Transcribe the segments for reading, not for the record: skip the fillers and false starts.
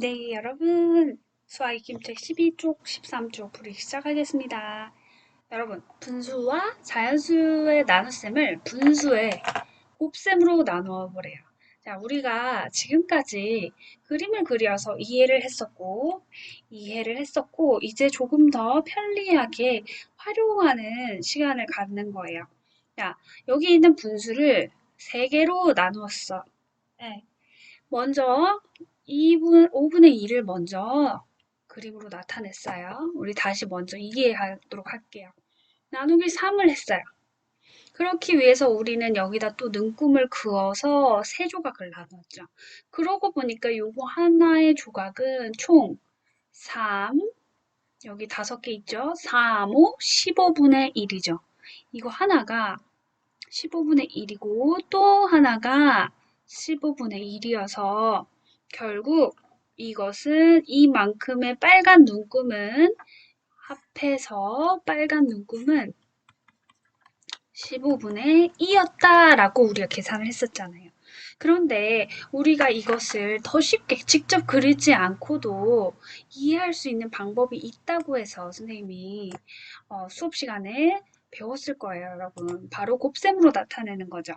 네, 여러분. 수학 익힘책 12쪽, 13쪽 풀이 시작하겠습니다. 여러분, 분수와 자연수의 나눗셈을 분수의 곱셈으로 나누어 보래요. 자, 우리가 지금까지 그림을 그려서 이해를 했었고, 이제 조금 더 편리하게 활용하는 시간을 갖는 거예요. 자, 여기 있는 분수를 세개로 나누었어. 네. 먼저 5분의 2를 먼저 그림으로 나타냈어요. 우리 다시 먼저 이해하도록 할게요. 나누기 3을 했어요. 그렇기 위해서 우리는 여기다 또 눈금을 그어서 세 조각을 나눴죠. 그러고 보니까 요거 하나의 조각은 총 3, 여기 5개 있죠? 3, 5, 15분의 1이죠. 이거 하나가 15분의 1이고 또 하나가 15분의 1이어서 결국 이것은 이만큼의 빨간 눈금은 합해서 빨간 눈금은 15분의 2였다라고 우리가 계산을 했었잖아요. 그런데 우리가 이것을 더 쉽게 직접 그리지 않고도 이해할 수 있는 방법이 있다고 해서 선생님이 수업 시간에 배웠을 거예요, 여러분. 바로 곱셈으로 나타내는 거죠.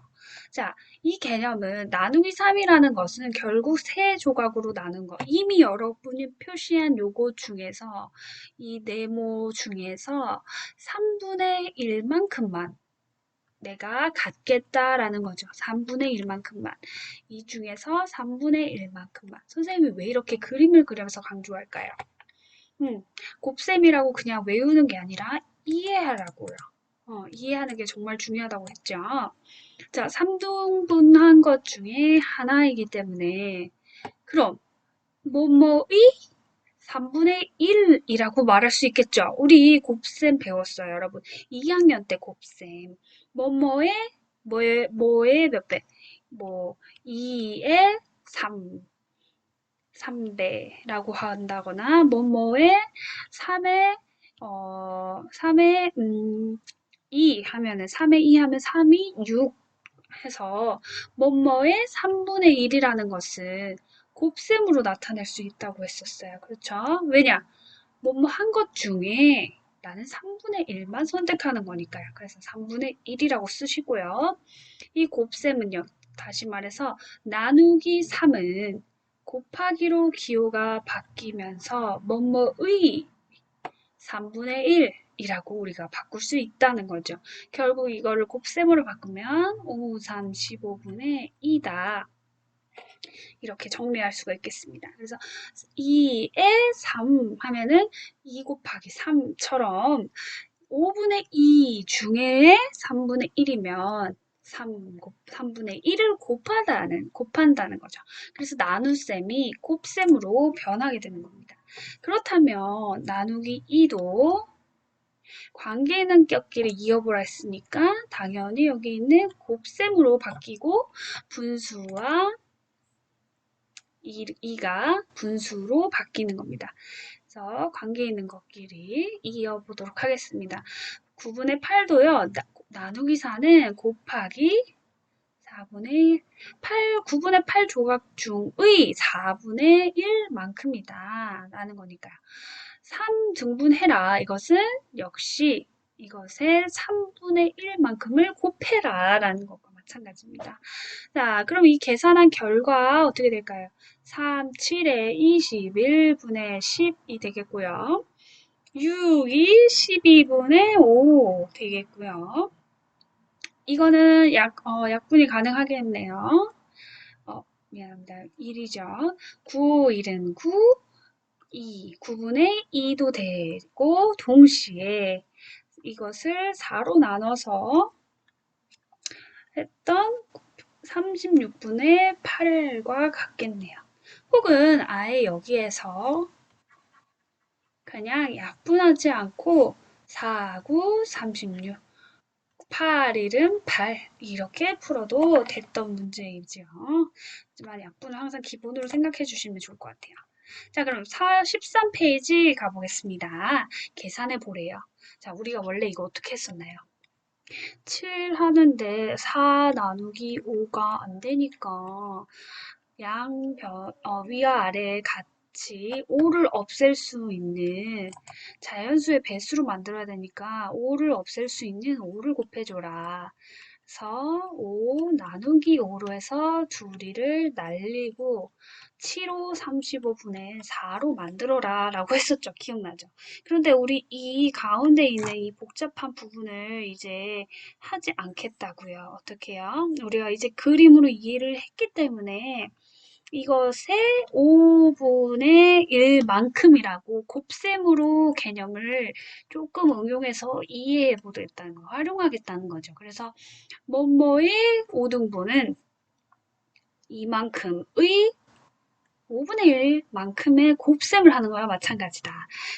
자, 이 개념은 나누기 3이라는 것은 결국 세 조각으로 나눈 거. 이미 여러분이 표시한 요거 중에서 이 네모 중에서 3분의 1만큼만 내가 갖겠다라는 거죠. 3분의 1만큼만. 이 중에서 3분의 1만큼만. 선생님이 왜 이렇게 그림을 그려서 강조할까요? 음, 곱셈이라고 그냥 외우는 게 아니라 이해하라고요. 이해하는 게 정말 중요하다고 했죠. 자, 3등분한 것 중에 하나이기 때문에 그럼 뭐뭐의 3분의 1이라고 말할 수 있겠죠. 우리 곱셈 배웠어요, 여러분. 2학년 때 곱셈. 뭐뭐의 뭐의 몇 배? 뭐 2의 3, 3배라고 한다거나 뭐뭐의 3의 3의 2 하면은 3의 2 하면 3이 6 해서 뭐뭐의 3분의 1이라는 것은 곱셈으로 나타낼 수 있다고 했었어요. 그렇죠? 왜냐? 뭐뭐 한 것 중에 나는 3분의 1만 선택하는 거니까요. 그래서 3분의 1이라고 쓰시고요. 이 곱셈은요. 다시 말해서 나누기 3은 곱하기로 기호가 바뀌면서 뭐뭐의 3분의 1이라고 우리가 바꿀 수 있다는 거죠. 결국 이거를 곱셈으로 바꾸면 5, 3, 15분의 2다. 이렇게 정리할 수가 있겠습니다. 그래서 2에 3 하면은 2 곱하기 3처럼 5분의 2 중에 3분의 1이면 3분의 1을 곱한다는 거죠. 그래서 나눗셈이 곱셈으로 변하게 되는 겁니다. 그렇다면 나누기 2도 관계 있는 격끼리 이어보라 했으니까 당연히 여기 있는 곱셈으로 바뀌고 분수와 2가 분수로 바뀌는 겁니다. 그래서 관계 있는 것끼리 이어보도록 하겠습니다. 9분의 8도요. 나누기 4는 곱하기 4분의 9분의 8 조각 중의 4분의 1만큼이다. 라는 거니까요. 3 등분해라. 이것은 역시 이것의 3분의 1만큼을 곱해라. 라는 것과 마찬가지입니다. 자, 그럼 이 계산한 결과 어떻게 될까요? 3, 7에 21분의 10이 되겠고요. 6이 12분의 5 되겠고요. 이거는 약분이 가능하겠네요. 미안합니다. 1이죠. 9, 1은 9, 9분의 2도 되고 동시에 이것을 4로 나눠서 했던 36분의 8과 같겠네요. 혹은 아예 여기에서 그냥 약분하지 않고 4, 9, 36, 8, 1은 8 이렇게 풀어도 됐던 문제이지요. 하지만 약분을 항상 기본으로 생각해 주시면 좋을 것 같아요. 자, 그럼 13페이지 가보겠습니다. 계산해 보래요. 자, 우리가 원래 이거 어떻게 했었나요? 7 하는데 4 나누기 5가 안 되니까 위와 아래 같이 같이 5를 없앨 수 있는 자연수의 배수로 만들어야 되니까 5를 없앨 수 있는 5를 곱해줘라. 그래서 5 나누기 5로 해서 둘이를 날리고 7호 35분의 4로 만들어라 라고 했었죠. 기억나죠? 그런데 우리 이 가운데 있는 이 복잡한 부분을 이제 하지 않겠다고요. 어떻게 해요? 우리가 이제 그림으로 이해를 했기 때문에 이것의 5분의 1만큼이라고 곱셈으로 개념을 조금 응용해서 이해해 보겠다는 거, 활용하겠다는 거죠. 그래서 뭐뭐의 5등분은 이만큼의 5분의 1만큼의 곱셈을 하는 거랑 마찬가지다.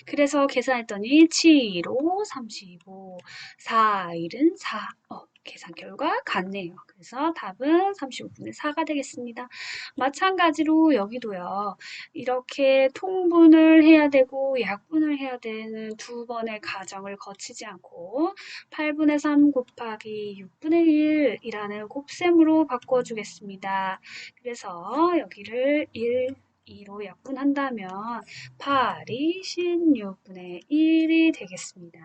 그래서 계산했더니 7, 5, 35, 4, 1은 4. 계산 결과 같네요. 그래서 답은 35분의 4가 되겠습니다. 마찬가지로 여기도요. 이렇게 통분을 해야 되고 약분을 해야 되는 두 번의 과정을 거치지 않고 8분의 3 곱하기 6분의 1이라는 곱셈으로 바꿔주겠습니다. 그래서 여기를 2로 약분한다면 8이 16분의 1이 되겠습니다.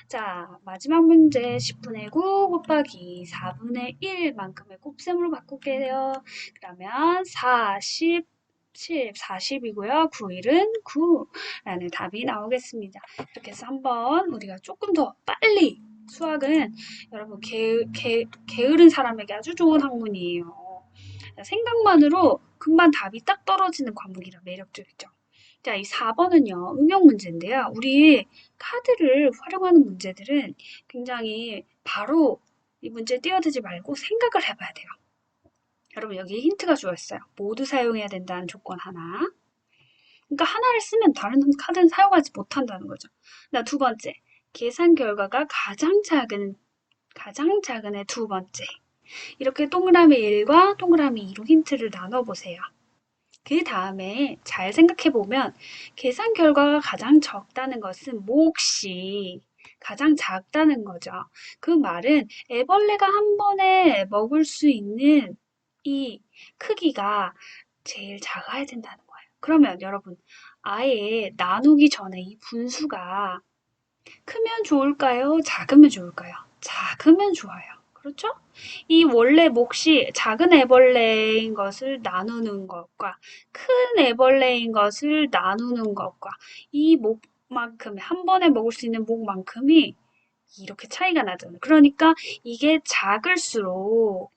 자, 마지막 문제 10분의 9 곱하기 4분의 1만큼의 곱셈으로 바꿀게요. 그러면 40, 40이고요. 9일은 9라는 답이 나오겠습니다. 이렇게 해서 한번 우리가 조금 더 빨리 수학은 여러분 게으른 사람에게 아주 좋은 학문이에요. 생각만으로 금방 답이 딱 떨어지는 과목이라 매력적이죠. 자, 이 4번은요, 응용 문제인데요. 우리 카드를 활용하는 문제들은 굉장히 바로 이 문제에 뛰어들지 말고 생각을 해봐야 돼요. 여러분, 여기 힌트가 주어있어요. 모두 사용해야 된다는 조건 하나. 그러니까 하나를 쓰면 다른 카드는 사용하지 못한다는 거죠. 두 번째, 계산 결과가 가장 작은의 두 번째. 이렇게 동그라미 1과 동그라미 2로 힌트를 나눠보세요. 그 다음에 잘 생각해보면 계산 결과가 가장 적다는 것은 몫이 가장 작다는 거죠. 그 말은 애벌레가 한 번에 먹을 수 있는 이 크기가 제일 작아야 된다는 거예요. 그러면 여러분 아예 나누기 전에 이 분수가 크면 좋을까요? 작으면 좋을까요? 작으면 좋아요. 그렇죠? 이 원래 몫이 작은 애벌레인 것을 나누는 것과 큰 애벌레인 것을 나누는 것과 이 몫만큼 한 번에 먹을 수 있는 몫만큼이 이렇게 차이가 나잖아요. 그러니까 이게 작을수록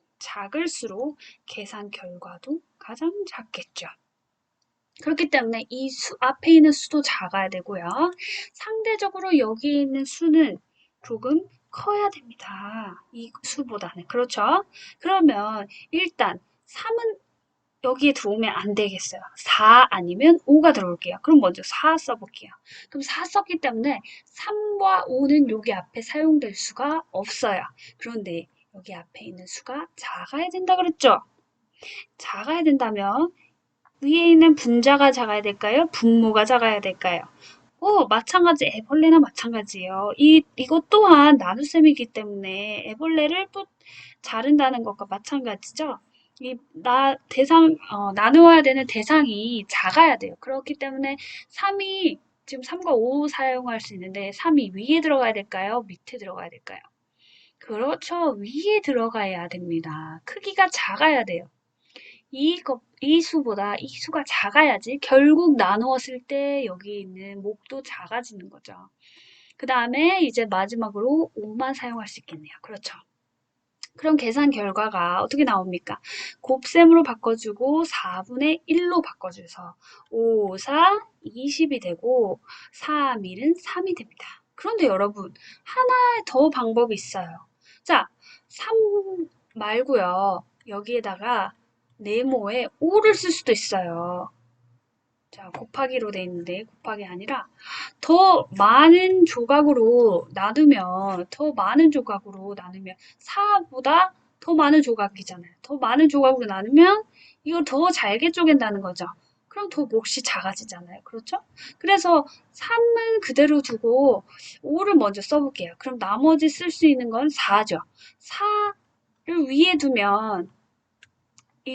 계산 결과도 가장 작겠죠. 그렇기 때문에 이 앞에 있는 수도 작아야 되고요. 상대적으로 여기 있는 수는 조금 커야 됩니다. 이 수보다는. 그렇죠? 그러면 일단 3은 여기에 들어오면 안 되겠어요. 4 아니면 5가 들어올게요. 그럼 먼저 4 써볼게요. 그럼 4 썼기 때문에 3과 5는 여기 앞에 사용될 수가 없어요. 그런데 여기 앞에 있는 수가 작아야 된다 그랬죠? 작아야 된다면 위에 있는 분자가 작아야 될까요? 분모가 작아야 될까요? 마찬가지, 애벌레나 마찬가지예요. 이것 또한 나눗셈이기 때문에 애벌레를 또 자른다는 것과 마찬가지죠. 나누어야 되는 대상이 작아야 돼요. 그렇기 때문에 3이, 지금 3과 5 사용할 수 있는데 3이 위에 들어가야 될까요? 밑에 들어가야 될까요? 그렇죠. 위에 들어가야 됩니다. 크기가 작아야 돼요. 이 수가 작아야지 결국 나누었을 때 여기 있는 몫도 작아지는 거죠. 그 다음에 이제 마지막으로 5만 사용할 수 있겠네요. 그렇죠. 그럼 계산 결과가 어떻게 나옵니까? 곱셈으로 바꿔주고 4분의 1로 바꿔줘서 5, 4, 20이 되고 3, 1은 3이 됩니다. 그런데 여러분 하나의 더 방법이 있어요. 자, 3 말고요. 여기에다가 네모에 5를 쓸 수도 있어요. 자, 곱하기로 돼 있는데 곱하기 아니라 더 많은 조각으로 나누면 4보다 더 많은 조각이잖아요. 더 많은 조각으로 나누면 이걸 더 잘게 쪼갠다는 거죠. 그럼 더 몫이 작아지잖아요. 그렇죠? 그래서 3은 그대로 두고 5를 먼저 써볼게요. 그럼 나머지 쓸 수 있는 건 4죠. 4를 위에 두면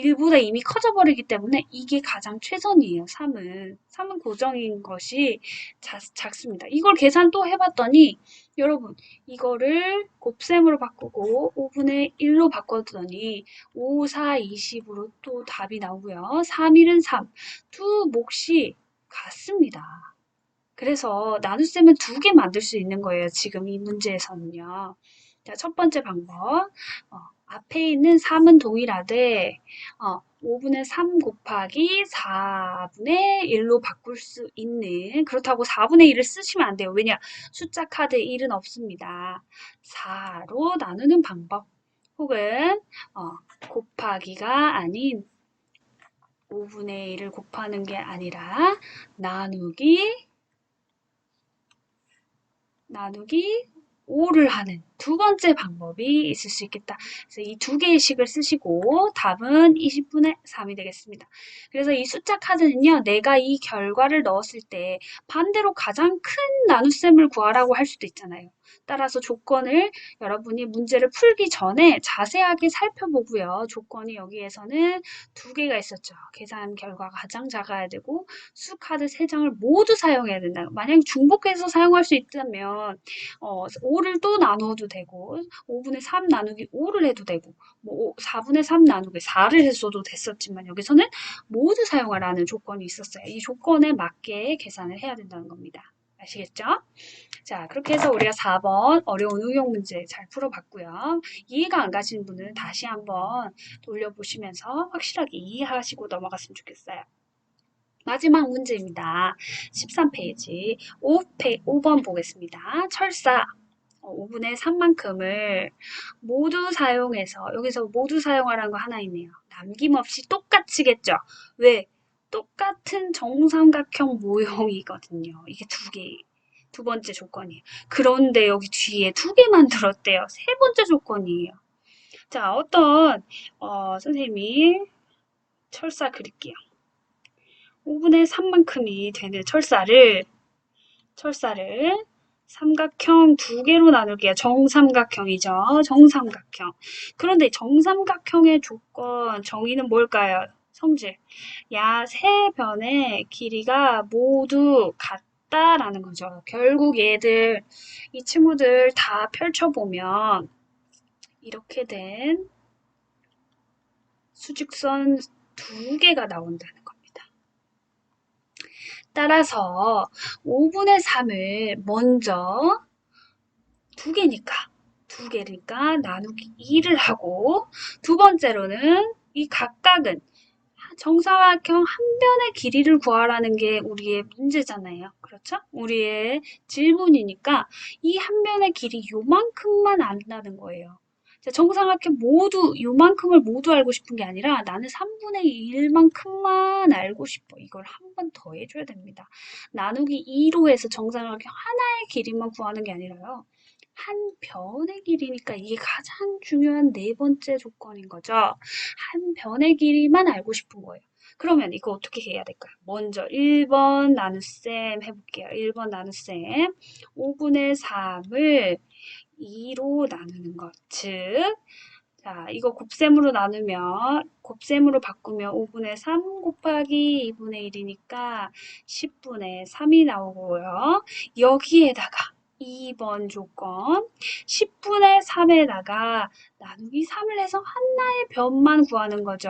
1보다 이미 커져버리기 때문에 이게 가장 최선이에요. 3은 고정인 것이 작습니다. 이걸 계산 또 해봤더니 여러분 이거를 곱셈으로 바꾸고 5분의 1로 바꿨더니 5, 4, 20으로 또 답이 나오고요. 3, 1은 3. 두 몫이 같습니다. 그래서 나눗셈은 2개 만들 수 있는 거예요. 지금 이 문제에서는요. 자, 첫 번째 방법. 앞에 있는 3은 동일하되 5분의 3 곱하기 4분의 1로 바꿀 수 있는 그렇다고 4분의 1을 쓰시면 안 돼요. 왜냐? 숫자 카드에 1은 없습니다. 4로 나누는 방법 혹은 곱하기가 아닌 5분의 1을 곱하는 게 아니라 나누기 5를 하는 두 번째 방법이 있을 수 있겠다. 그래서 이 두 개의 식을 쓰시고 답은 20분의 3이 되겠습니다. 그래서 이 숫자 카드는요. 내가 이 결과를 넣었을 때 반대로 가장 큰 나눗셈을 구하라고 할 수도 있잖아요. 따라서 조건을 여러분이 문제를 풀기 전에 자세하게 살펴보고요. 조건이 여기에서는 2개가 있었죠. 계산 결과가 가장 작아야 되고 수카드 3장을 모두 사용해야 된다. 만약 중복해서 사용할 수 있다면 5를 또 나눠도 되고 5분의 3 나누기 5를 해도 되고 뭐 4분의 3 나누기 4를 했어도 됐었지만 여기서는 모두 사용하라는 조건이 있었어요. 이 조건에 맞게 계산을 해야 된다는 겁니다. 아시겠죠? 자, 그렇게 해서 우리가 4번 어려운 응용 문제 잘 풀어봤고요. 이해가 안 가시는 분은 다시 한번 돌려보시면서 확실하게 이해하시고 넘어갔으면 좋겠어요. 마지막 문제입니다. 13페이지 5번 보겠습니다. 철사 5분의 3만큼을 모두 사용해서 여기서 모두 사용하라는 거 하나 있네요. 남김없이 똑같이겠죠. 왜? 똑같은 정삼각형 모형이거든요. 이게 두 번째 조건이에요. 그런데 여기 뒤에 2개 만들었대요. 세 번째 조건이에요. 자, 선생님이 철사 그릴게요. 5분의 3만큼이 되는 철사를 삼각형 2개로 나눌게요. 정삼각형이죠. 정삼각형. 그런데 정삼각형의 조건, 정의는 뭘까요? 성질. 세 변의 길이가 모두 같다라는 거죠. 결국 이 친구들 다 펼쳐보면 이렇게 된 수직선 2개가 나온다는 겁니다. 따라서 5분의 3을 먼저 2개니까 나누기 2를 하고 두 번째로는 이 각각은 정사각형 한 변의 길이를 구하라는 게 우리의 문제잖아요. 그렇죠? 우리의 질문이니까 이 한 변의 길이 요만큼만 안다는 거예요. 정사각형 요만큼을 모두 알고 싶은 게 아니라 나는 3분의 1만큼만 알고 싶어. 이걸 한 번 더 해줘야 됩니다. 나누기 2로 해서 정사각형 하나의 길이만 구하는 게 아니라요. 한 변의 길이니까 이게 가장 중요한 네 번째 조건인 거죠. 한 변의 길이만 알고 싶은 거예요. 그러면 이거 어떻게 해야 될까요? 먼저 1번 나눗셈 해볼게요. 1번 나눗셈 5분의 3을 2로 나누는 것. 즉, 자, 이거 곱셈으로 바꾸면 5분의 3 곱하기 2분의 1이니까 10분의 3이 나오고요. 여기에다가 2번 조건 10분의 3에다가 나누기 3을 해서 하나의 변만 구하는 거죠.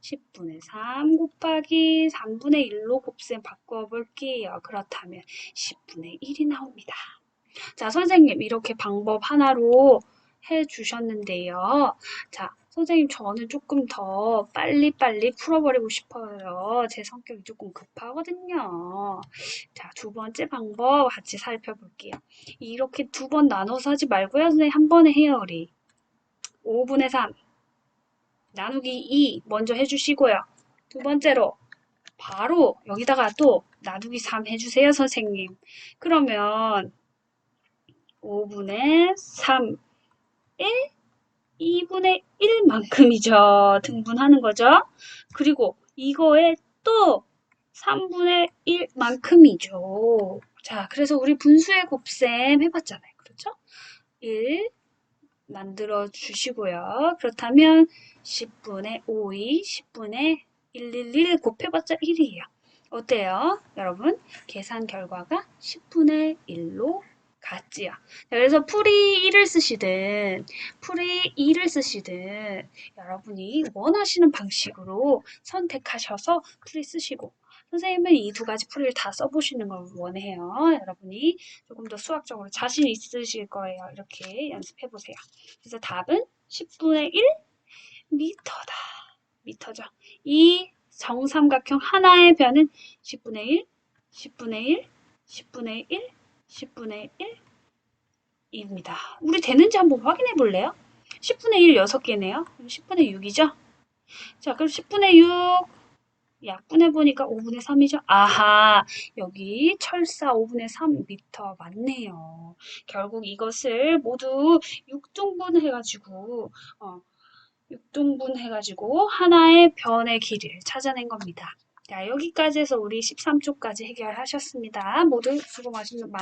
10분의 3 곱하기 3분의 1로 곱셈 바꿔볼게요. 그렇다면 10분의 1이 나옵니다. 자, 선생님 이렇게 방법 하나로 해주셨는데요. 자, 선생님 저는 조금 더 빨리빨리 풀어버리고 싶어요. 제 성격이 조금 급하거든요. 자, 두 번째 방법 같이 살펴볼게요. 이렇게 2번 나눠서 하지 말고요. 선생님 한 번에 해요, 우리. 5분의 3 나누기 2 먼저 해주시고요. 두 번째로 바로 여기다가 또 나누기 3 해주세요, 선생님. 그러면 5분의 3에 2분의 1만큼이죠. 등분하는 거죠. 그리고 이거에 또 3분의 1만큼이죠. 자, 그래서 우리 분수의 곱셈 해봤잖아요. 그렇죠? 1, 만들어 주시고요. 그렇다면 10분의 5이 10분의 111 곱해봤자 1이에요. 어때요? 여러분, 계산 결과가 10분의 1로 같지요. 그래서 풀이 1을 쓰시든 풀이 2를 쓰시든 여러분이 원하시는 방식으로 선택하셔서 풀이 쓰시고 선생님은 이 두 가지 풀이를 다 써보시는 걸 원해요. 여러분이 조금 더 수학적으로 자신 있으실 거예요. 이렇게 연습해 보세요. 그래서 답은 10분의 1 미터다. 미터죠. 이 정삼각형 하나의 변은 10분의 1, 10분의 1, 10분의 1, 10분의 1입니다. 우리 되는지 한번 확인해 볼래요? 10분의 1 6개네요. 10분의 6이죠? 자, 그럼 10분의 6 약분해 보니까 5분의 3이죠? 아하, 여기 철사 5분의 3 미터 맞네요. 결국 이것을 모두 6등분 해가지고 6등분 해가지고 하나의 변의 길이를 찾아낸 겁니다. 자, 여기까지 해서 우리 13초까지 해결하셨습니다. 모두 수고 많으셨습니다.